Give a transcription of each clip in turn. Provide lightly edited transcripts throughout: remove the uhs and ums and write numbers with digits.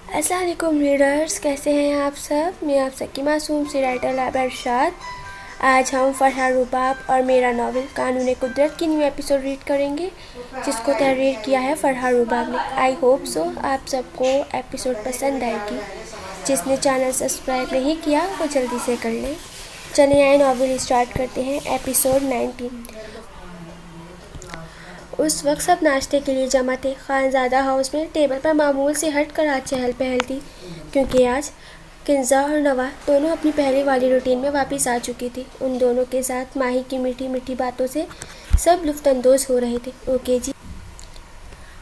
السلام علیکم ریڈرز، کیسے ہیں آپ سب؟ میں آپ سب کی معصوم سی رائٹر لابہ ارشاد۔ آج ہم فرحہ رباب اور میرا ناول قانون قدرت کی نیو ایپیسوڈ ریڈ کریں گے، جس کو تحریر کیا ہے فرحہ رباب نے۔ آئی ہوپ سو آپ سب کو ایپیسوڈ پسند آئے گی۔ جس نے چینل سبسکرائب نہیں کیا وہ جلدی سے کر لیں۔ چلیں آئے ناول اسٹارٹ کرتے ہیں۔ ایپیسوڈ 19۔ اس وقت سب ناشتے کے لیے جمع تھے۔ خانزادہ ہاؤس میں ٹیبل پر معمول سے ہٹ کر آج چہل پہل تھی، کیونکہ آج کنزا اور نوا دونوں اپنی پہلے والی روٹین میں واپس آ چکی تھی۔ ان دونوں کے ساتھ ماہی کی میٹھی میٹھی باتوں سے سب لطف اندوز ہو رہے تھے۔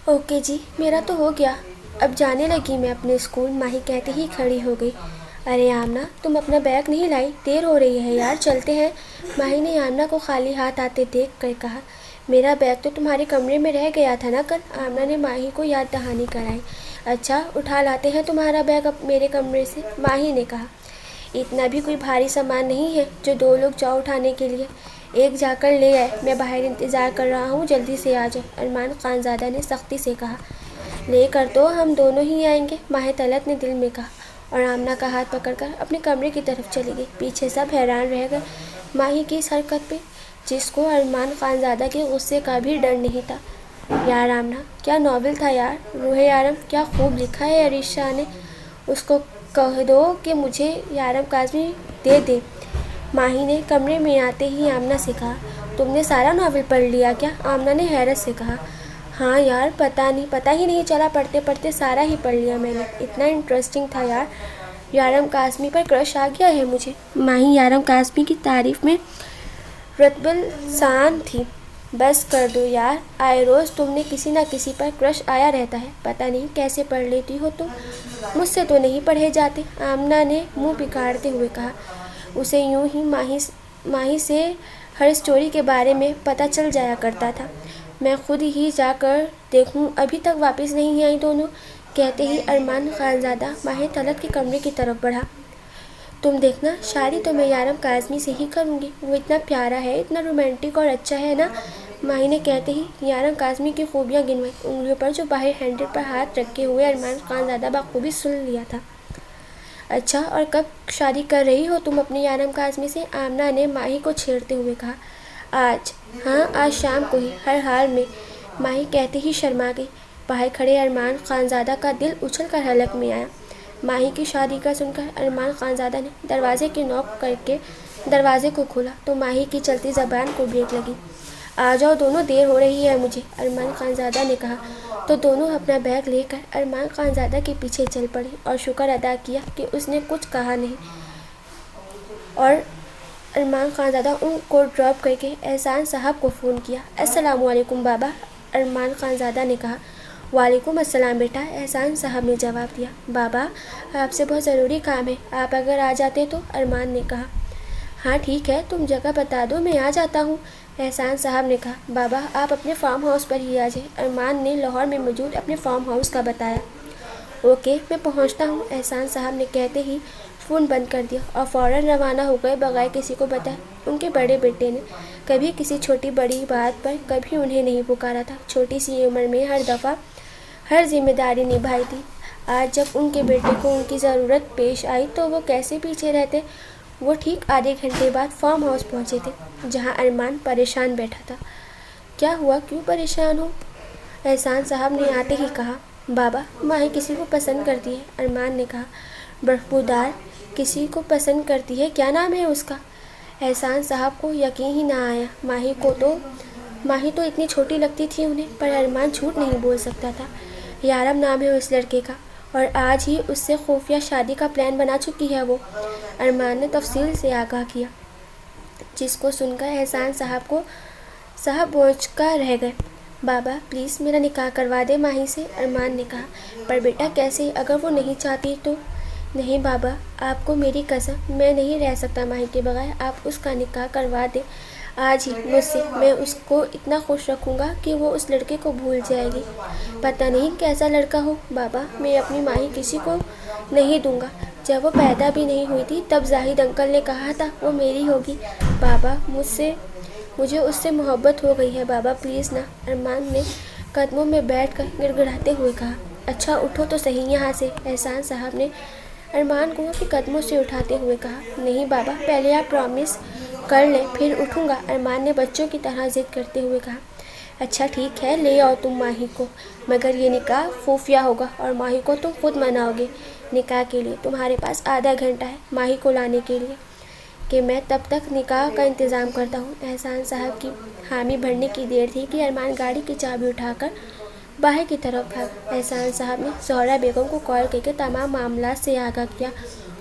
اوکے جی، میرا تو ہو گیا، اب جانے لگی میں اپنے اسکول، ماہی کہتے ہی کھڑی ہو گئی۔ ارے آمنہ، تم اپنا بیگ نہیں لائی؟ دیر ہو رہی ہے یار، چلتے ہیں۔ ماہی نے آمنہ کو خالی ہاتھ آتے دیکھ کر کہا۔ میرا بیگ تو تمہارے کمرے میں رہ گیا تھا نا کل، آمنہ نے ماہی کو یاد دہانی کرائی۔ اچھا، اٹھا لاتے ہیں تمہارا بیگ میرے کمرے سے، ماہی نے کہا۔ اتنا بھی کوئی بھاری سامان نہیں ہے جو دو لوگ جاؤ اٹھانے کے لیے، ایک جا کر لے آئے، میں باہر انتظار کر رہا ہوں، جلدی سے آ جاؤ، ارمان خانزادہ نے سختی سے کہا۔ لے کر تو ہم دونوں ہی آئیں گے، ماہی طلعت نے دل میں کہا، اور آمنہ کا ہاتھ پکڑ کر اپنے کمرے کی طرف چلی گئی۔ پیچھے سب حیران رہ گئے ماہی کی اس حرکت پہ، جس کو ارمان خانزادہ کے غصے کا بھی ڈر نہیں تھا۔ یار آمنہ، کیا ناول تھا یار، روح یارم کیا خوب لکھا ہے عریشہ نے، اس کو کہہ دو کہ مجھے یارم کاظمی دے دے، ماہی نے کمرے میں آتے ہی آمنہ سے کہا۔ تم نے سارا ناول پڑھ لیا کیا؟ آمنہ نے حیرت سے کہا۔ ہاں یار، پتہ ہی نہیں چلا، پڑھتے پڑھتے سارا ہی پڑھ لیا میں نے، اتنا انٹرسٹنگ تھا یار، یارم کاظمی پر کرش آ گیا ہے مجھے۔ ماہی یارم کاظمی کی تعریف میں رتب السان تھی۔ بس کر دو یار، آئے روز تم نے کسی نہ کسی پر کرش آیا رہتا ہے، پتہ نہیں کیسے پڑھ لیتی ہو تم، مجھ سے تو نہیں پڑھے جاتے، آمنہ نے منہ بگاڑتے ہوئے کہا۔ اسے یوں ہی ماہی سے ہر اسٹوری کے بارے میں پتہ چل جایا کرتا تھا۔ میں خود ہی جا کر دیکھوں، ابھی تک واپس نہیں آئی دونوں، کہتے ہی ارمان خانزادہ ماہی طلعت کے کمرے کی طرف بڑھا۔ تم دیکھنا، شادی تو میں یارم کاظمی سے ہی کروں گی، وہ اتنا پیارا ہے، اتنا رومانٹک اور اچھا ہے نا، ماہی نے کہتے ہی یارم کاظمی کی خوبیاں گنوائی، انگلیوں پر جو باہر ہینڈل پر ہاتھ رکھے ہوئے ارمان خانزادہ بخوبی سن لیا تھا۔ اچھا، اور کب شادی کر رہی ہو تم اپنے یارم کاظمی سے؟ آمنہ نے ماہی کو چھیڑتے ہوئے کہا۔ آج؟ ہاں، آج شام کو ہی، ہر حال میں، ماہی کہتے ہی شرما گئی۔ باہر کھڑے ارمان خانزادہ کا دل اچھل کر حلق میں آیا۔ ماہی کی شادی کا سن کر ارمان خانزادہ نے دروازے کی نوک کر کے دروازے کو کھولا تو ماہی کی چلتی زبان کو بریک لگی۔ آ جاؤ دونوں، دیر ہو رہی ہے مجھے، ارمان خانزادہ نے کہا، تو دونوں اپنا بیگ لے کر ارمان خانزادہ کے پیچھے چل پڑے اور شکر ادا کیا کہ اس نے کچھ کہا نہیں، اور ارمان خانزادہ ان کو ڈراپ کر کے احسان صاحب کو فون کیا۔ السلام علیکم بابا، ارمان خانزادہ نے کہا۔ وعلیکم السلام بیٹا، احسان صاحب نے جواب دیا۔ بابا، آپ سے بہت ضروری کام ہے، آپ اگر آ جاتے تو، ارمان نے کہا۔ ہاں ٹھیک ہے، تم جگہ بتا دو، میں آ جاتا ہوں، احسان صاحب نے کہا۔ بابا، آپ اپنے فارم ہاؤس پر ہی آ جائیں، ارمان نے لاہور میں موجود اپنے فارم ہاؤس کا بتایا۔ اوکے، میں پہنچتا ہوں، احسان صاحب نے کہتے ہی فون بند کر دیا اور فوراً روانہ ہو گئے بغیر کسی کو بتائے۔ ان کے بڑے بیٹے نے کبھی کسی چھوٹی بڑی بات پر کبھی انہیں نہیں پکارا تھا، چھوٹی سی عمر میں ہر دفعہ ہر ذمہ داری نبھائی تھی۔ آج جب ان کے بیٹے کو ان کی ضرورت پیش آئی تو وہ کیسے پیچھے رہتے۔ وہ ٹھیک آدھے گھنٹے بعد فارم ہاؤس پہنچے تھے، جہاں ارمان پریشان بیٹھا تھا۔ کیا ہوا، کیوں پریشان ہو؟ احسان صاحب نے آتے ہی کہا۔ بابا، ماہی کسی کو پسند کرتی ہے، ارمان نے کہا۔ برفبودار کسی کو پسند کرتی ہے، کیا نام ہے اس کا؟ احسان صاحب کو یقین ہی نہ آیا۔ ماہی تو اتنی چھوٹی لگتی تھی انہیں، پر ارمان جھوٹ نہیں بول سکتا تھا۔ یارم نام ہے اس لڑکے کا، اور آج ہی اس سے خفیہ شادی کا پلان بنا چکی ہے وہ، ارمان نے تفصیل سے آگاہ کیا، جس کو سن کر احسان صاحب بونچ کر رہ گئے۔ بابا پلیز میرا نکاح کروا دے ماہی سے، ارمان نے کہا۔ پر بیٹا کیسے، اگر وہ نہیں چاہتی تو؟ نہیں بابا، آپ کو میری قسم، میں نہیں رہ سکتا ماہی کے بغیر، آپ اس کا نکاح کروا دیں آج ہی مجھ سے، میں اس کو اتنا خوش رکھوں گا کہ وہ اس لڑکے کو بھول جائے گی، پتہ نہیں کیسا لڑکا ہو۔ بابا، میں اپنی ماہی کسی کو نہیں دوں گا، جب وہ پیدا بھی نہیں ہوئی تھی تب زاہد انکل نے کہا تھا وہ میری ہوگی۔ بابا، مجھے اس سے محبت ہو گئی ہے، بابا پلیز نا، ارمان نے قدموں میں بیٹھ کر گڑگڑاتے ہوئے کہا۔ اچھا اٹھو تو صحیح یہاں سے، احسان صاحب نے ارمان کو اپنے قدموں سے اٹھاتے ہوئے کہا۔ نہیں بابا، پہلے آپ پرامس کر لیں پھر اٹھوں گا، ارمان نے بچوں کی طرح ضد کرتے ہوئے کہا۔ اچھا ٹھیک ہے، لے آؤ تم ماہی کو، مگر یہ نکاح خفیہ ہوگا اور ماہی کو تم خود مناؤ گے۔ نکاح کے لیے تمہارے پاس آدھا گھنٹہ ہے ماہی کو لانے کے لیے، کہ میں تب تک نکاح کا انتظام کرتا ہوں۔ احسان صاحب کی حامی بھرنے کی دیر تھی کہ ارمان گاڑی کی چابی اٹھا کر باہر کی طرف بھاگا۔ احسان صاحب نے زہرا بیگم کو کال کر کے تمام معاملات سے آگاہ کیا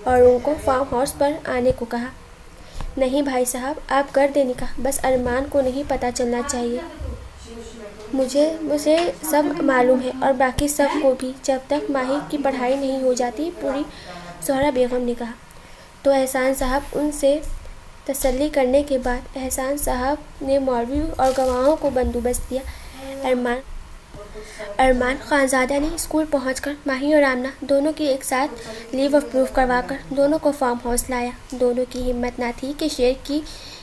اور ان کو فارم ہاؤس پر آنے کو کہا۔ نہیں بھائی صاحب، آپ کر دیں نکاح، بس ارمان کو نہیں پتہ چلنا چاہیے۔ مجھے سب معلوم ہے اور باقی سب کو بھی، جب تک ماہی کی پڑھائی نہیں ہو جاتی پوری، زہرا بیگم نے کہا۔ تو احسان صاحب ان سے تسلی کرنے کے بعد احسان صاحب نے مولوی اور گواہوں کو بندوبست دیا۔ ارمان خانزادہ نے اسکول پہنچ کر ماہی اور آمنہ دونوں کی ایک ساتھ لیو اپروو کروا کر دونوں کو فارم ہاؤس لایا۔ دونوں کی ہمت نہ تھی کہ شیر کی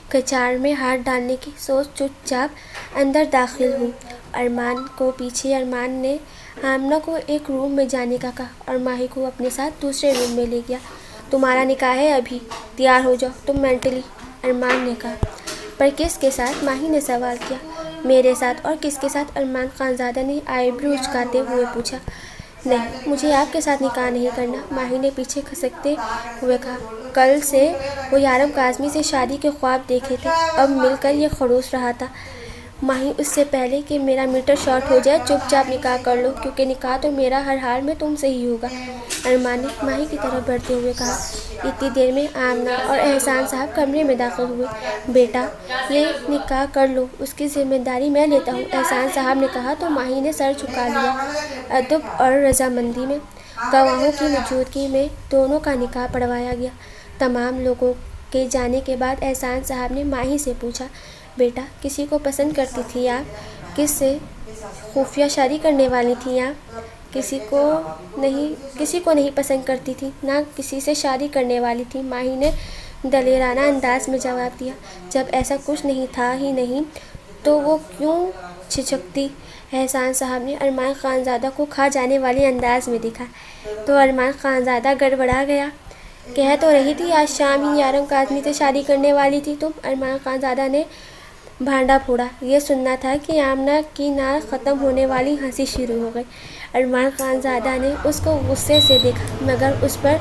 کچار میں ہاتھ ڈالنے کی سوچ چپ چاپ اندر داخل ہوئی۔ ارمان کو پیچھے ارمان نے آمنہ کو ایک روم میں جانے کا کہا اور ماہی کو اپنے ساتھ دوسرے روم میں لے گیا۔ تمہارا نکاح ہے ابھی، تیار ہو جاؤ تم مینٹلی، ارمان نے کہا۔ پر کس کے ساتھ؟ ماہی نے سوال کیا۔ میرے ساتھ۔ اور کس کے ساتھ؟ ارمان خانزادہ نے آئی برو اچکاتے ہوئے پوچھا۔ نہیں، مجھے آپ کے ساتھ نکاح نہیں کرنا، ماہی نے پیچھے کھسکتے ہوئے کہا۔ کل سے وہ یارم کاظمی سے شادی کے خواب دیکھے تھے، اب مل کر یہ خڑوس رہا تھا۔ ماہی، اس سے پہلے کہ میرا میٹر شارٹ ہو جائے چپ چاپ نکاح کر لو، کیونکہ نکاح تو میرا ہر حال میں تم سے ہی ہوگا، ارمان نے ماہی کی طرف بڑھتے ہوئے کہا۔ اتنی دیر میں آمنہ اور احسان صاحب کمرے میں داخل ہوئے۔ بیٹا، یہ نکاح کر لو، اس کی ذمہ داری میں لیتا ہوں، احسان صاحب نے کہا تو ماہی نے سر جھکا لیا۔ ادب اور رضامندی میں گواہوں کی موجودگی میں دونوں کا نکاح پڑھوایا گیا۔ تمام لوگوں کے جانے کے بعد احسان صاحب نے ماہی سے پوچھا، بیٹا کسی کو پسند کرتی تھی آپ؟ کس سے خفیہ شادی کرنے والی تھی آپ؟ کسی کو نہیں پسند کرتی تھی، نہ کسی سے شادی کرنے والی تھی، ماہی نے دلیرانہ انداز میں جواب دیا۔ جب ایسا کچھ نہیں تھا ہی نہیں تو وہ کیوں جھجکتی؟ احسان صاحب نے ارمان خانزادہ کو کھا جانے والے انداز میں دیکھا۔ تو ارمان خانزادہ گڑبڑا گیا۔ کہہ تو رہی تھی آج شام ہی یارم کاظمی سے شادی کرنے والی تھی تم، ارمان خانزادہ نے بھانڈا پھوڑا۔ یہ سننا تھا کہ آمنہ کی نہ ختم ہونے والی ہنسی شروع ہو گئی۔ ارمان خانزادہ نے اس کو غصے سے دیکھا، مگر اس پر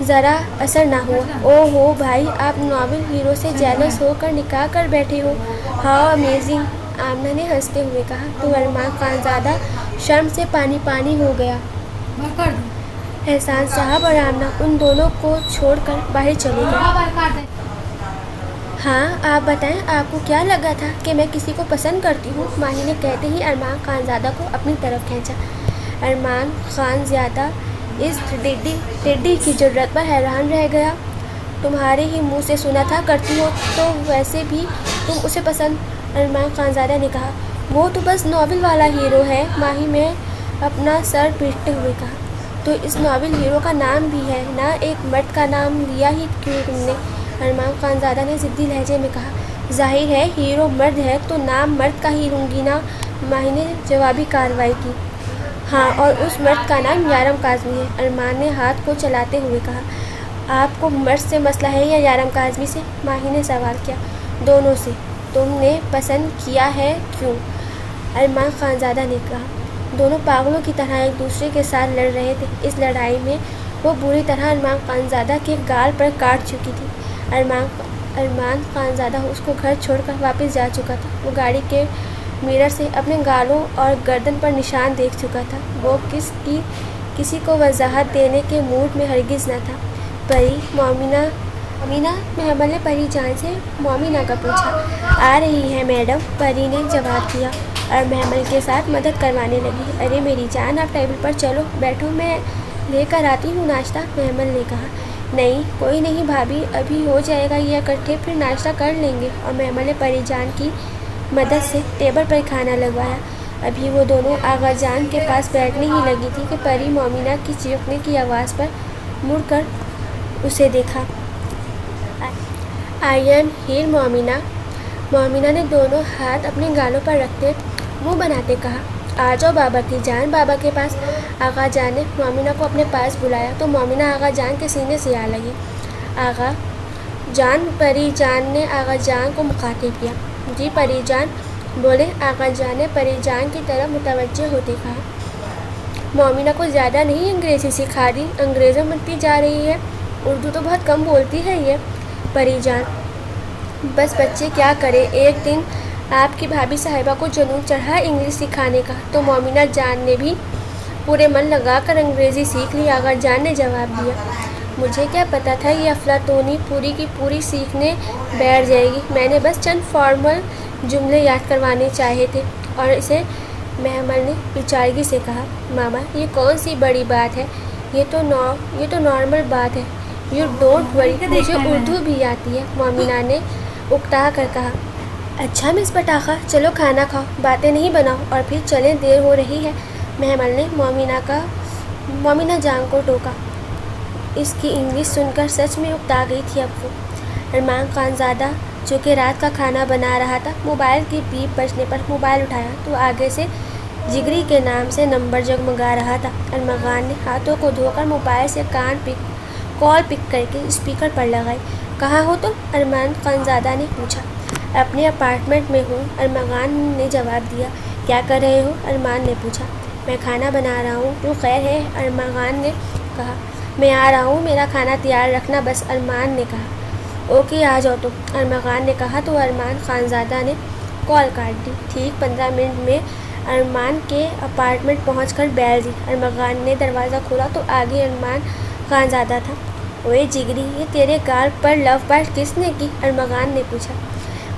ذرا اثر نہ ہوا۔ او ہو بھائی، آپ ناول ہیرو سے جیلس ہو کر نکاح کر بیٹھے ہو، ہاؤ امیزنگ، آمنہ نے ہنستے ہوئے کہا۔ تو ارمان خانزادہ شرم سے پانی پانی ہو گیا۔ احسان صاحب اور آمنہ ان دونوں کو چھوڑ کر باہر چلے گئے۔ ہاں آپ بتائیں، آپ کو کیا لگا تھا کہ میں کسی کو پسند کرتی ہوں؟ ماہی نے کہتے ہی ارمان خانزادہ کو اپنی طرف کھینچا۔ ارمان خانزادہ اس ٹڈی کی جرأت پر حیران رہ گیا۔ تمہارے ہی منہ سے سنا تھا کرتی ہو، تو ویسے بھی تم اسے پسند، ارمان خانزادہ نے کہا۔ وہ تو بس ناول والا ہیرو ہے، ماہی نے اپنا سر پیٹتے ہوئے کہا۔ تو اس ناول ہیرو کا نام بھی ہے نا، ایک مرد کا نام لیا ہی کیوں تم نے؟ ارمان خانزادہ نے ضدی لہجے میں کہا۔ ظاہر ہے ہیرو مرد ہے تو نام مرد کا ہی لوں گی نا، ماہی نے جوابی کارروائی کی۔ ہاں، اور اس مرد کا نام یارم کاظمی ہے، ارمان نے ہاتھ کو چلاتے ہوئے کہا۔ آپ کو مرد سے مسئلہ ہے یا یارم کاظمی سے؟ ماہی نے سوال کیا۔ دونوں سے۔ تم نے پسند کیا ہے کیوں؟ ارمان خانزادہ نے کہا۔ دونوں پاگلوں کی طرح ایک دوسرے کے ساتھ لڑ رہے تھے۔ اس لڑائی میں وہ بری طرح ارمان خانزادہ کے گال پر کاٹ چکی تھی۔ ارمان خانزادہ اس کو گھر چھوڑ کر واپس جا چکا تھا۔ وہ گاڑی کے میرر سے اپنے گالوں اور گردن پر نشان دیکھ چکا تھا۔ وہ کسی کو وضاحت دینے کے موڈ میں ہرگز نہ تھا۔ پری، مومنہ، محمل نے پری جان سے مومنہ کا پوچھا۔ آ رہی ہے میڈم، پری نے جواب دیا اور محمل کے ساتھ مدد کروانے لگی۔ ارے میری جان، آپ ٹیبل پر چلو، بیٹھو، میں لے کر آتی ہوں ناشتہ، محمل نے کہا۔ نہیں، کوئی نہیں بھابھی، ابھی ہو جائے گا یہ اکٹھے پھر ناشتہ کر لیں گے، اور محمل نے پری جان کی مدد سے ٹیبل پر کھانا لگوایا۔ ابھی وہ دونوں آغا جان کے پاس بیٹھنے ہی لگی تھی کہ پری مومنہ کی چیخنے کی آواز پر مڑ کر اسے دیکھا۔ آئی ایم ہیئر مومنہ، مومنہ نے دونوں ہاتھ اپنے گالوں پر رکھتے منہ بناتے کہا۔ آ جاؤ بابا کی جان بابا کے پاس۔ آغا جان نے مومنہ کو اپنے پاس بلایا تو مومنہ آغا جان کے سینے سے آ لگی۔ آغا جان، پری جان نے آغا جان کو مخاطب کیا۔ جی پری جان بولے۔ آغا جان نے پری جان کی طرف متوجہ ہوتے کہا، مومنہ کو زیادہ نہیں انگریزی سکھا دی، انگریزوں بنتی جا رہی ہے، اردو تو بہت کم بولتی ہے یہ۔ پری جان بس بچے کیا کرے، ایک دن آپ کی بھابھی صاحبہ کو جنون چڑھا انگلش سکھانے کا تو مومنہ جان نے بھی پورے من لگا کر انگریزی سیکھ لی۔ آغا جان نے جواب دیا، مجھے کیا پتا تھا یہ افلاطونی پوری کی پوری سیکھنے بیٹھ جائے گی، میں نے بس چند فارمل جملے یاد کروانے چاہے تھے۔ اور اسے محمل نے بیچارگی سے کہا، ماما یہ کون سی بڑی بات ہے، یہ تو نارمل بات ہے، یو ڈونٹ وری، مجھے اردو بھی آتی ہے۔ مومنہ نے اکتا کر کہا، اچھا مس پٹاخہ، چلو کھانا کھاؤ، باتیں نہیں بناؤ اور پھر چلیں، دیر ہو رہی ہے۔ محمل نے مومنہ جان کو ٹوکا۔ اس کی انگلش سن کر سچ میں اکتا گئی تھی اب وہ۔ ارمان خان زادہ جو کہ رات کا کھانا بنا رہا تھا، موبائل کی بیپ بجنے پر موبائل اٹھایا تو آگے سے جگری کے نام سے نمبر جگمگا رہا تھا۔ ارمان خان نے ہاتھوں کو دھو کر موبائل سے کال پک کر کے اسپیکر پر لگائی۔ کہاں ہو تم؟ ارمان خان زادہ نے پوچھا۔ اپنے اپارٹمنٹ میں ہوں، ارمان خان نے جواب دیا۔ کیا کر رہے ہو؟ ارمان نے پوچھا۔ میں کھانا بنا رہا ہوں، کیوں خیر ہے؟ ارمان خان نے کہا۔ میں آ رہا ہوں، میرا کھانا تیار رکھنا بس، ارمان نے کہا۔ اوکے آ جاؤ تم، ارمان خان نے کہا تو ارمان خان زادہ نے کال کاٹ دی۔ ٹھیک 15 منٹ میں ارمان کے اپارٹمنٹ پہنچ کر بیل دی۔ ارمان خان نے دروازہ کھولا تو آگے ارمان خان زادہ تھا۔ اوئے جگری، یہ تیرے گال پر لو بائٹ کس نے کی؟ ارمان خان نے پوچھا۔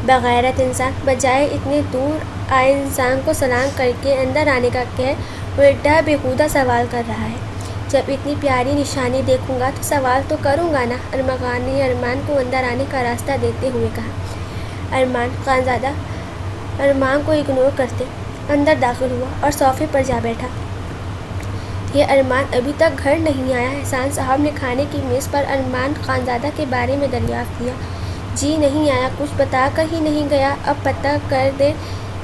بغیرت انسان، بجائے اتنے دور آئے انسان کو سلام کر کے اندر آنے کا کہے، الٹا بیہودہ سوال کر رہا ہے۔ جب اتنی پیاری نشانی دیکھوں گا تو سوال تو کروں گا نا، ارمان خان نے ارمان کو اندر آنے کا راستہ دیتے ہوئے کہا۔ ارمان خان زادہ ارمان کو اگنور کرتے اندر داخل ہوا اور صوفے پر جا بیٹھا۔ یہ ارمان ابھی تک گھر نہیں آیا؟ احسان صاحب نے کھانے کی میز پر ارمان خان زادہ کے بارے میں دریافت کیا۔ جی نہیں آیا، کچھ بتا کر ہی نہیں گیا، اب پتہ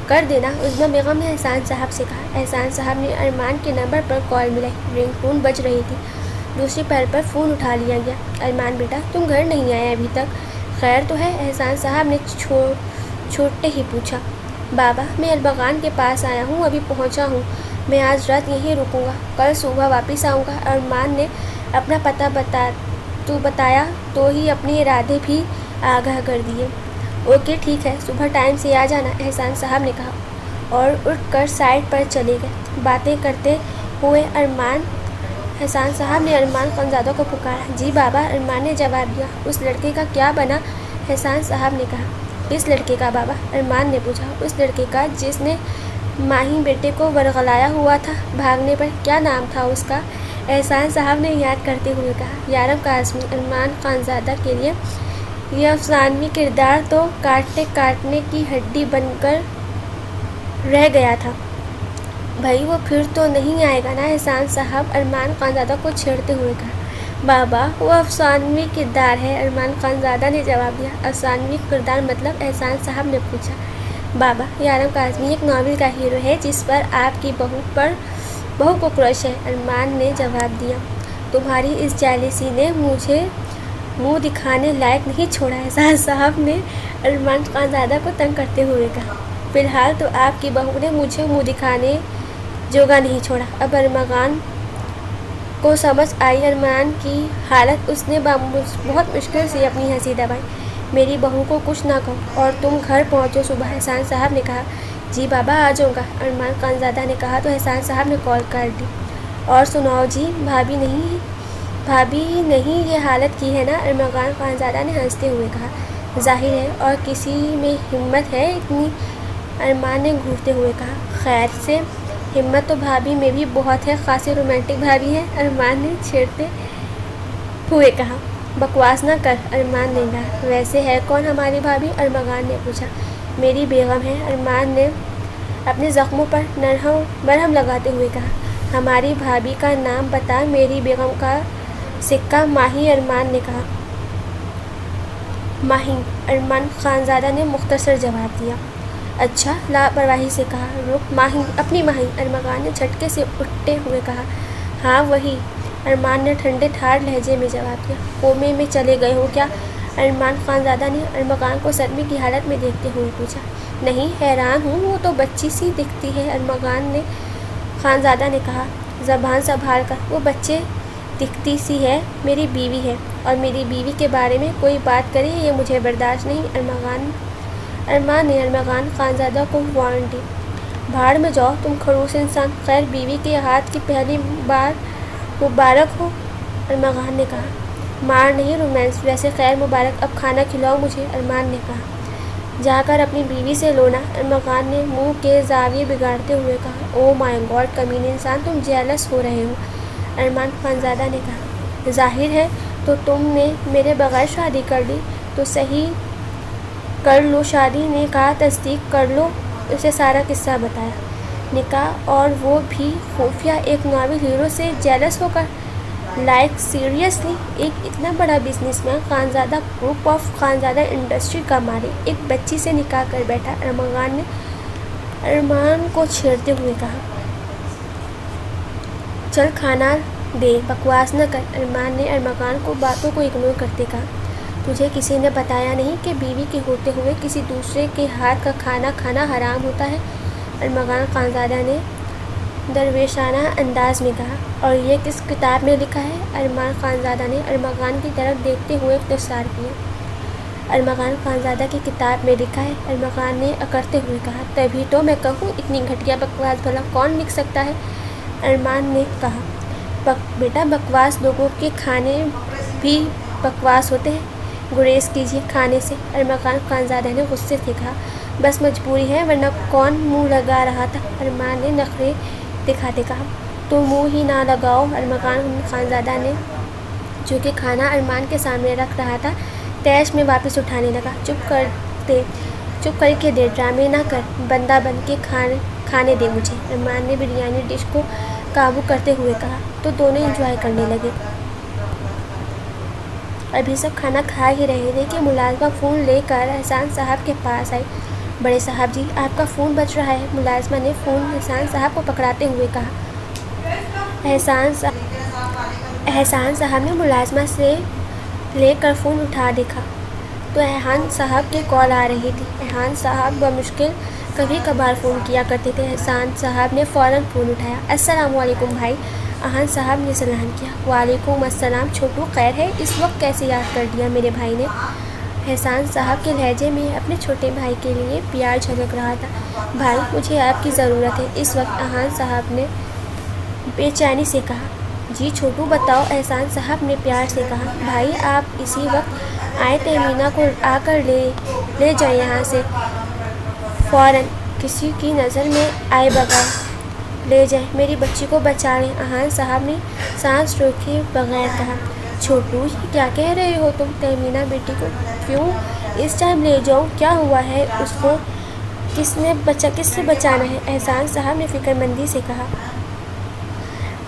کر دینا، عظمیٰ بیگم نے احسان صاحب سے کہا۔ احسان صاحب نے ارمان کے نمبر پر کال ملائی، رنگ ٹون بج رہی تھی، دوسری پہل پر فون اٹھا لیا گیا۔ ارمان بیٹا، تم گھر نہیں آئے ابھی تک، خیر تو ہے؟ احسان صاحب نے چھوٹے ہی پوچھا۔ بابا میں ارمان خان کے پاس آیا ہوں، ابھی پہنچا ہوں، میں آج رات یہیں رکوں گا، کل صبح واپس آؤں گا۔ ارمان نے اپنا پتہ بتایا تو ہی اپنے ارادے بھی آگاہ کر دیے۔ اوکے ٹھیک ہے، صبح ٹائم سے آ جانا، احسان صاحب نے کہا اور اٹھ کر سائٹ پر چلے گئے۔ باتیں کرتے ہوئے احسان صاحب نے ارمان خان زادہ کو پکارا۔ جی بابا، ارمان نے جواب دیا۔ اس لڑکے کا کیا بنا؟ احسان صاحب نے کہا۔ کس لڑکے کا بابا؟ ارمان نے پوچھا۔ اس لڑکے کا جس نے ماہی بیٹے کو ورغلایا ہوا تھا بھاگنے پر، کیا نام تھا اس کا؟ احسان صاحب نے یاد کرتے ہوئے کہا۔ یارم کاظمی۔ ارمان خان زادہ کے لیے یہ افسانوی کردار تو کاٹنے کی ہڈی بن کر رہ گیا تھا۔ بھائی وہ پھر تو نہیں آئے گا نا؟ احسان صاحب ارمان خان زادہ کو چھیڑتے ہوئے کہا۔ بابا وہ افسانوی کردار ہے، ارمان خان زادہ نے جواب دیا۔ افسانوی کردار مطلب؟ احسان صاحب نے پوچھا۔ بابا یارم کاظمی ایک ناول کا ہیرو ہے جس پر آپ کی بہو کو کرش ہے، ارمان نے جواب دیا۔ تمہاری اس جیلسی نے مجھے منہ دکھانے لائق نہیں چھوڑا، احسان صاحب نے ارمان خان زادہ کو تنگ کرتے ہوئے کہا۔ فی الحال تو آپ کی بہو نے مجھے منہ دکھانے جوگا نہیں چھوڑا۔ اب ارمان خان کو سمجھ آئی ارمان کی حالت، اس نے بہت مشکل سے اپنی ہنسی دبائی۔ میری بہو کو کچھ نہ کہو اور تم گھر پہنچو صبح، احسان صاحب نے کہا۔ جی بابا آ جاؤں گا، ارمان خان زادہ نے کہا تو احسان صاحب نے کال کاٹ دی۔ اور سناؤ جی، بھابھی نہیں یہ حالت کی ہے نا؟ ارمان خان زادہ نے ہنستے ہوئے کہا۔ ظاہر ہے، اور کسی میں ہمت ہے اتنی؟ ارمان نے گھورتے ہوئے کہا۔ خیر سے ہمت تو بھابھی میں بھی بہت ہے، خاصی رومانٹک بھابھی ہے، ارمان نے چھیڑتے ہوئے کہا۔ بکواس نہ کر، ارمان نے کہا۔ ویسے ہے کون ہماری بھابھی؟ ارمان خان نے پوچھا۔ میری بیگم ہے، ارمان نے اپنے زخموں پر مرہم لگاتے ہوئے کہا۔ ہماری بھابھی کا نام بتا، میری بیگم کا سکہ ماہی، ارمان نے کہا۔ ماہی، ارمان خان زادہ نے مختصر جواب دیا۔ اچھا، لاپرواہی سے کہا۔ رک ماہی، اپنی ماہی، ارمغان نے جھٹکے سے اٹھتے ہوئے کہا۔ ہاں وہی، ارمان نے ٹھنڈے ٹھار لہجے میں جواب دیا۔ کومے میں چلے گئے ہو کیا؟ ارمان خانزادہ نے ارمغان کو صدمے کی حالت میں دیکھتے ہوئے پوچھا۔ نہیں، حیران ہوں، وہ تو بچی سی دکھتی ہے، ارمغان خانزادہ نے کہا زبان سنبھال کر۔ وہ بچے دکھتی سی ہے، میری بیوی ہے، اور میری بیوی کے بارے میں کوئی بات کرے یہ مجھے برداشت نہیں۔ ارمان نے ارمغان خانزادہ کو وارن دی۔ بھاڑ میں جاؤ تم خڑوس انسان، خیر بیوی کے ہاتھ کی پہلی بار مبارک ہو، ارمغان نے کہا۔ مار نہیں، رومانس، ویسے خیر مبارک، اب کھانا کھلاؤ مجھے، ارمان نے کہا۔ جا کر اپنی بیوی سے لونا، ارمغان نے منہ کے زاویے بگاڑتے ہوئے کہا۔ او مائی گاڈ، کمینے انسان، تم جیلس ہو رہے ہو، ارمان خانزادہ نے کہا۔ ظاہر ہے، تو تم نے میرے بغیر شادی کر لی، تو صحیح کر لو شادی، نے کہا تصدیق کر لو۔ اسے سارا قصہ بتایا۔ نکاح، اور وہ بھی خفیہ، ایک ناول ہیرو سے جیلس ہو کر؟ لائک سیریسلی، ایک اتنا بڑا business man, Khanzada group of Khanzada industry کا مالک، ایک بچی سے نکاح کر بیٹھا، ارمغان نے ارمان کو چھیڑتے ہوئے کہا۔ چل کھانا دے، بکواس نہ کر، ارمان نے ارمغان کو باتوں کو اگنور کرتے کہا۔ تجھے کسی نے بتایا نہیں کہ بیوی کے ہوتے ہوئے کسی دوسرے کے ہاتھ کا کھانا کھانا حرام ہوتا ہے، ارمغان خانزادہ نے درویشانہ انداز میں کہا۔ اور یہ کس کتاب میں لکھا ہے؟ ارمان خانزادہ نے ارمغان کی طرف دیکھتے ہوئے اختصار کیا۔ ارمغان خانزادہ کی کتاب میں لکھا ہے، ارمغان نے اکڑتے ہوئے کہا۔ تبھی تو میں کہوں، اتنی گھٹیا بکواس بھلا کون لکھ سکتا ہے، ارمان نے کہا۔ بیٹا، بکواس لوگوں کے کھانے بھی بکواس ہوتے ہیں، گریز کیجیے کھانے سے، ارمغان خانزادہ نے غصے سے کہا۔ بس مجبوری ہے، ورنہ کون منہ لگا رہا تھا، ارمان نے نخرے دکھاتے کہا۔ تم منہ ہی نہ لگاؤ، ارمغان خانزادہ نے، جو کہ کھانا ارمان کے سامنے رکھ رہا تھا، تیش میں واپس اٹھانے لگا۔ چپ کر کے دے، ڈرامے نہ کر، بندہ بن کے کھانے دے مجھے، ارمان نے بریانی ڈش کو قابو کرتے ہوئے کہا۔ تو دونوں انجوائے کرنے لگے۔ ابھی سب کھانا کھا ہی رہے تھے کہ ملازمہ فون لے کر احسان صاحب کے پاس آئی۔ بڑے صاحب جی، آپ کا فون بج رہا ہے، ملازمہ نے فون احسان صاحب کو پکڑاتے ہوئے کہا۔ احسان صاحب نے ملازمہ سے لے کر فون اٹھا دیکھا تو احسان صاحب کی کال آ رہی تھی۔ احسان صاحب بمشکل کبھی کبھار فون کیا کرتے تھے۔ احسان صاحب نے فوراً فون اٹھایا۔ السلام علیکم بھائی، احسان صاحب نے سلام کیا۔ وعلیکم السلام چھوٹو، خیر ہے، اس وقت کیسے یاد کر دیا میرے بھائی نے؟ احسان صاحب کے لہجے میں اپنے چھوٹے بھائی کے لیے پیار جھلک رہا تھا۔ بھائی، مجھے آپ کی ضرورت ہے، اس وقت احسان صاحب نے بے چینی سے کہا۔ جی چھوٹو بتاؤ، احسان صاحب نے پیار سے کہا۔ بھائی، آپ اسی وقت آئے، تہمینہ کو آ کر لے جائیں یہاں سے، فوراً، کسی کی نظر میں آئے بغیر لے جائیں، میری بچی کو بچا لیں، احسان صاحب نے سانس روکے بغیر کہا۔ چھوٹو، یہ کیا کہہ رہے ہو تم؟ تہمینہ بیٹی کو کیوں اس ٹائم لے جاؤں؟ کیا ہوا ہے اس کو؟ کس سے بچانا ہے؟ احسان صاحب نے فکر مندی سے کہا۔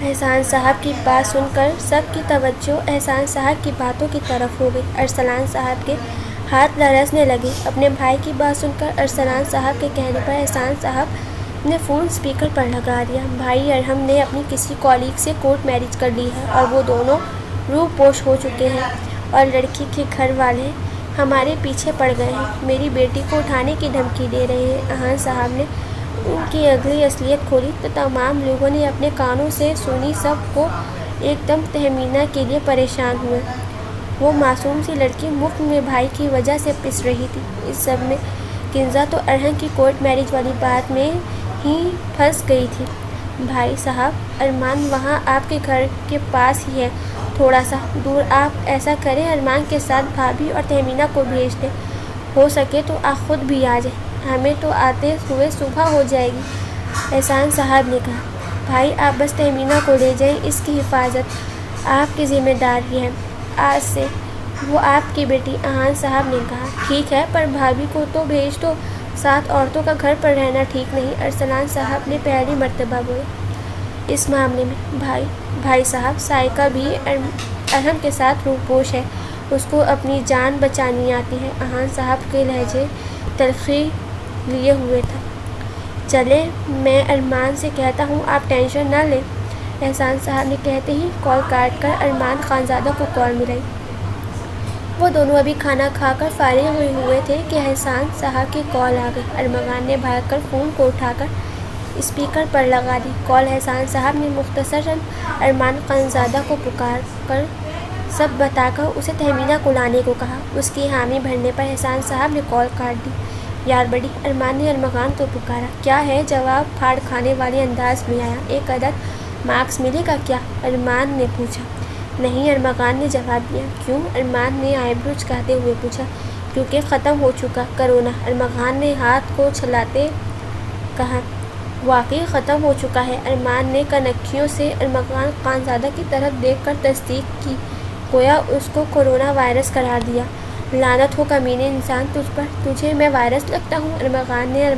احسان صاحب کی بات سن کر سب کی توجہ احسان صاحب کی باتوں کی طرف ہو گئی۔ ارسلان صاحب کے ہاتھ لرزنے لگے۔ اپنے بھائی کی بات سن کر ارسلان صاحب کے کہنے پر احسان صاحب نے فون اسپیکر پر لگا دیا۔ بھائی، ارحم نے اپنی کسی کولیگ سے کورٹ میرج کر لی ہے، اور وہ دونوں روح پوش ہو چکے ہیں، اور لڑکی کے گھر والے ہمارے پیچھے پڑ گئے ہیں، میری بیٹی کو اٹھانے کی دھمکی دے رہے ہیں۔ احسان صاحب نے ان کی اگلی اصلیت کھولی تو تمام لوگوں نے اپنے کانوں سے سنی۔ سب کو ایک دم تہمینہ کے لیے پریشان ہوئے۔ وہ معصوم سی لڑکی مفت میں بھائی کی وجہ سے پس رہی تھی۔ اس سب میں کنزا تو ارحم کی کورٹ میرج والی بات میں ہی پھنس گئی تھی۔ بھائی صاحب، ارمان وہاں آپ کے گھر کے پاس ہی ہے، تھوڑا سا دور۔ آپ ایسا کریں، ارمان کے ساتھ بھابھی اور تہمینہ کو بھیج دیں، ہو سکے تو آپ خود بھی آ جائیں، ہمیں تو آتے ہوئے صبح ہو جائے گی، احسان صاحب نے کہا۔ بھائی، آپ بس تہمینہ کو لے جائیں، اس کی حفاظت آپ کی ذمہ داری ہے، آج سے وہ آپ کی بیٹی، احسان صاحب نے کہا۔ ٹھیک ہے، پر بھابھی کو تو بھیج دو، 7 عورتوں کا گھر پر رہنا ٹھیک نہیں، ارسلان صاحب نے پہلی مرتبہ بولا۔ اس معاملے میں بھائی صاحب، سائقہ بھی ارحم کے ساتھ روپوش ہے، اس کو اپنی جان بچانی آتی ہے، احسان صاحب کے لہجے تلخی لیے ہوئے تھا۔ چلے میں ارمان سے کہتا ہوں، آپ ٹینشن نہ لیں، احسان صاحب نے کہتے ہی کال کاٹ کر ارمان خانزادہ کو کال ملائی۔ وہ دونوں ابھی کھانا کھا کر فارغ ہوئے تھے کہ احسان صاحب کی کال آ گئی۔ ارمغان نے بھاگ کر فون کو اٹھا کر اسپیکر پر لگا دی۔ کال احسان صاحب نے مختصراً ارمان خانزادہ کو پکار کر سب بتا کر اسے تہمینہ کو لانے کو کہا۔ اس کی حامی بھرنے پر احسان صاحب نے کال کاٹ دی۔ یار بڑی، ارمان نے ارمغان کو پکارا۔ کیا ہے؟ جواب پھاڑ کھانے والے انداز میں آیا۔ ایک عدد مارکس ملے گا کیا؟ ارمان نے پوچھا۔ نہیں، ارمغان نے جواب دیا۔ کیوں؟ ارمان نے آئی برو چکاتے ہوئے پوچھا۔ کیونکہ ختم ہو چکا کرونا، ارمغان نے ہاتھ کو چھلاتے کہا۔ واقعی ختم ہو چکا ہے؟ ارمان نے کنکھیوں سے ارمغان خانزادہ کی طرف دیکھ کر تصدیق کی، گویا اس کو کورونا وائرس قرار دیا۔ لعنت ہو کمینے انسان تجھ پر، تجھے میں وائرس لگتا ہوں؟ ارمغان نے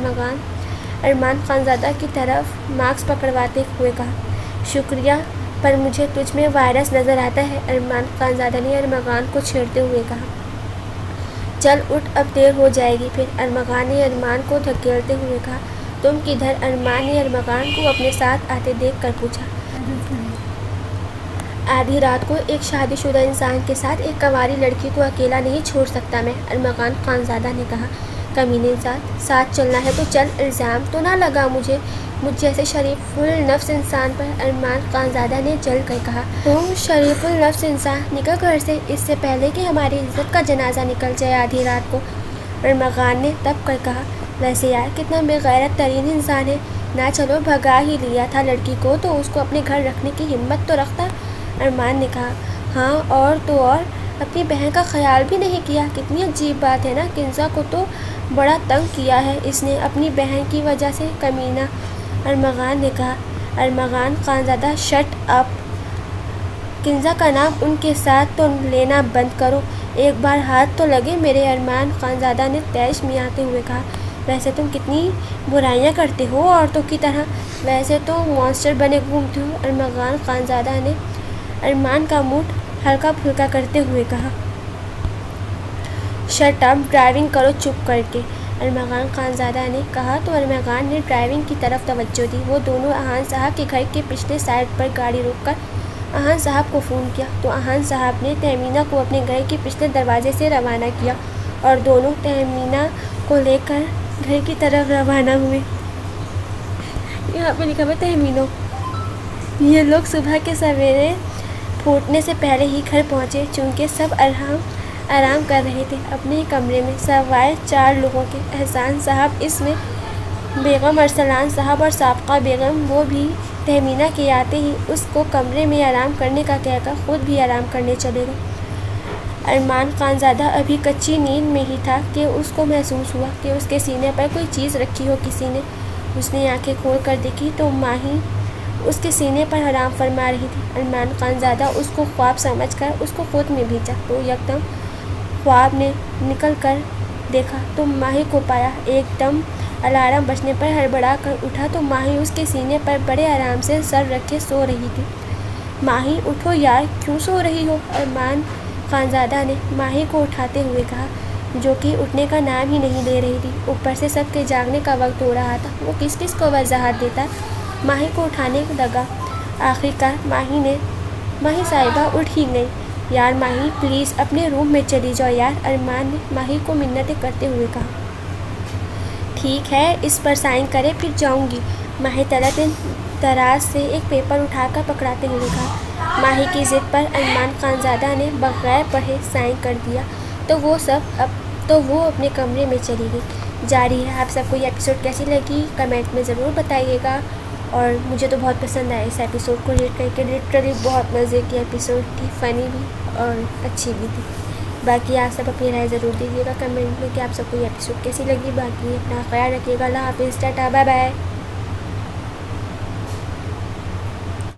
ارمان خانزادہ کی طرف مارکس پکڑواتے ہوئے کہا۔ شکریہ، پر مجھے تجھ میں وائرس نظر آتا ہے، ارمان خانزادہ نے ارمغان کو چھیڑتے ہوئے کہا۔ چل اٹھ، اب دیر ہو جائے گی پھر، ارمغان نے ارمان کو دھکیلتے ہوئے کہا۔ تم کدھر؟ ارمان نے ارمغان کو اپنے ساتھ آتے دیکھ کر پوچھا۔ آدھی رات کو ایک شادی شدہ انسان کے ساتھ ایک کنواری لڑکی کو اکیلا نہیں چھوڑ سکتا میں، ارمغان خانزادہ نے کہا۔ کمینے انسان، ساتھ چلنا ہے تو چل، الزام تو نہ لگا مجھ جیسے شریف النفس انسان پر، ارمان خانزادہ نے جل کر کہا۔ تم شریف النفس انسان، نکل گھر سے، اس سے پہلے کہ ہماری عزت کا جنازہ نکل جائے آدھی رات کو، ارمغان نے تب کر کہا۔ ویسے یار کتنا بے غیرت ترین انسان ہے، نہ چلو بھگا ہی لیا تھا لڑکی کو تو اس کو اپنے گھر رکھنے کی ہمت تو رکھتا، ارمان نے کہا۔ ہاں اور تو اور، اپنی بہن کا خیال بھی نہیں کیا، کتنی عجیب بات ہے نا، کنزا کو تو بڑا تنگ کیا ہے اس نے اپنی بہن کی وجہ سے، کمینہ، ارمغان نے کہا۔ ارمغان خانزادہ شٹ اپ، کنزا کا نام ان کے ساتھ تو لینا بند کرو، ایک بار ہاتھ تو لگے میرے، ارمان خانزادہ نے تیش میں آتے ہوئے کہا۔ ویسے تم کتنی برائیاں کرتے ہو عورتوں کی طرح، ویسے تو مانسٹر بنے گھومتے ہو، ارمغان خانزادہ نے ارمان کا موڈ ہلکا پھلکا کرتے ہوئے کہا۔ شٹ اپ، ڈرائیونگ کرو چپ کر کے، ارمغان خانزادہ نے کہا تو ارمغان نے ڈرائیونگ کی طرف توجہ دی۔ وہ دونوں احان صاحب کے گھر کے پچھلے سائڈ پر گاڑی روک کر احان صاحب کو فون کیا تو احان صاحب نے تہمینہ کو اپنے گھر کے پچھلے دروازے سے روانہ کیا اور دونوں تہمینہ کو لے کر گھر کی طرف روانہ ہوئے۔ یہاں پہ لکھا ہوا ہے تہمینو۔ یہ لوگ صبح کے سویرے پھوٹنے سے پہلے ہی گھر پہنچے، چونکہ سب آرام کر رہے تھے اپنے ہی کمرے میں، سوائے 4 لوگوں کے، احسان صاحب، اس میں بیگم ارسلان صاحب اور سابقہ بیگم۔ وہ بھی تہمینہ کے آتے ہی اس کو کمرے میں آرام کرنے کا کہہ کر خود بھی آرام کرنے چلے گئے۔ ارمان خانزادہ ابھی کچی نیند میں ہی تھا کہ اس کو محسوس ہوا کہ اس کے سینے پر کوئی چیز رکھی ہو کسی نے۔ اس نے آنکھیں کھول کر دیکھی تو ماہی اس کے سینے پر آرام فرما رہی تھی۔ ارمان خانزادہ اس کو خواب سمجھ کر اس کو خود میں بھیجا تو یکدم خواب نے نکل کر دیکھا تو ماہی کو پایا۔ ایک دم الارم بجنے پر ہڑبڑا کر اٹھا تو ماہی اس کے سینے پر بڑے آرام سے سر رکھے سو رہی تھی۔ ماہی اٹھو یار، کیوں سو رہی ہو؟ ارمان خانزادہ نے ماہی کو اٹھاتے ہوئے کہا، جو کہ اٹھنے کا نام ہی نہیں لے رہی تھی، اوپر سے سب کے جاگنے کا وقت ہو رہا تھا، وہ کس کس کو وضاحت دیتا۔ ماہی کو اٹھانے لگا، آخرکار ماہی صاحبہ اٹھ ہی گئی۔ یار ماہی پلیز اپنے روم میں چلی جاؤ یار، ارمان نے ماہی کو منتیں کرتے ہوئے کہا۔ ٹھیک ہے، اس پر سائن کرے پھر جاؤں گی، ماہی طلعت نے دراز سے ایک پیپر اٹھا کر پکڑاتے ہوئے کہا۔ ماہی کی ضد پر ارمان خانزادہ نے بغیر پڑھے سائن کر دیا تو وہ اپنے کمرے میں چلی گئی۔ جاری ہے، آپ سب کو یہ ایپیسوڈ کیسی لگی کمنٹ میں ضرور بتائیے گا، اور مجھے تو بہت پسند آیا اس ایپیسوڈ کو ریڈ کر کے، لٹرلی بہت مزے کی ایپیسوڈ تھی، فنی بھی اور اچھی بھی تھی۔ باقی آپ سب اپنی رائے ضرور دیجیے گا کمنٹ میں کہ آپ سب کو یہ ایپیسوڈ کیسی لگی۔ باقی اپنا خیال رکھیے گا، اللہ حافظ، ٹاٹا، بائے بائے۔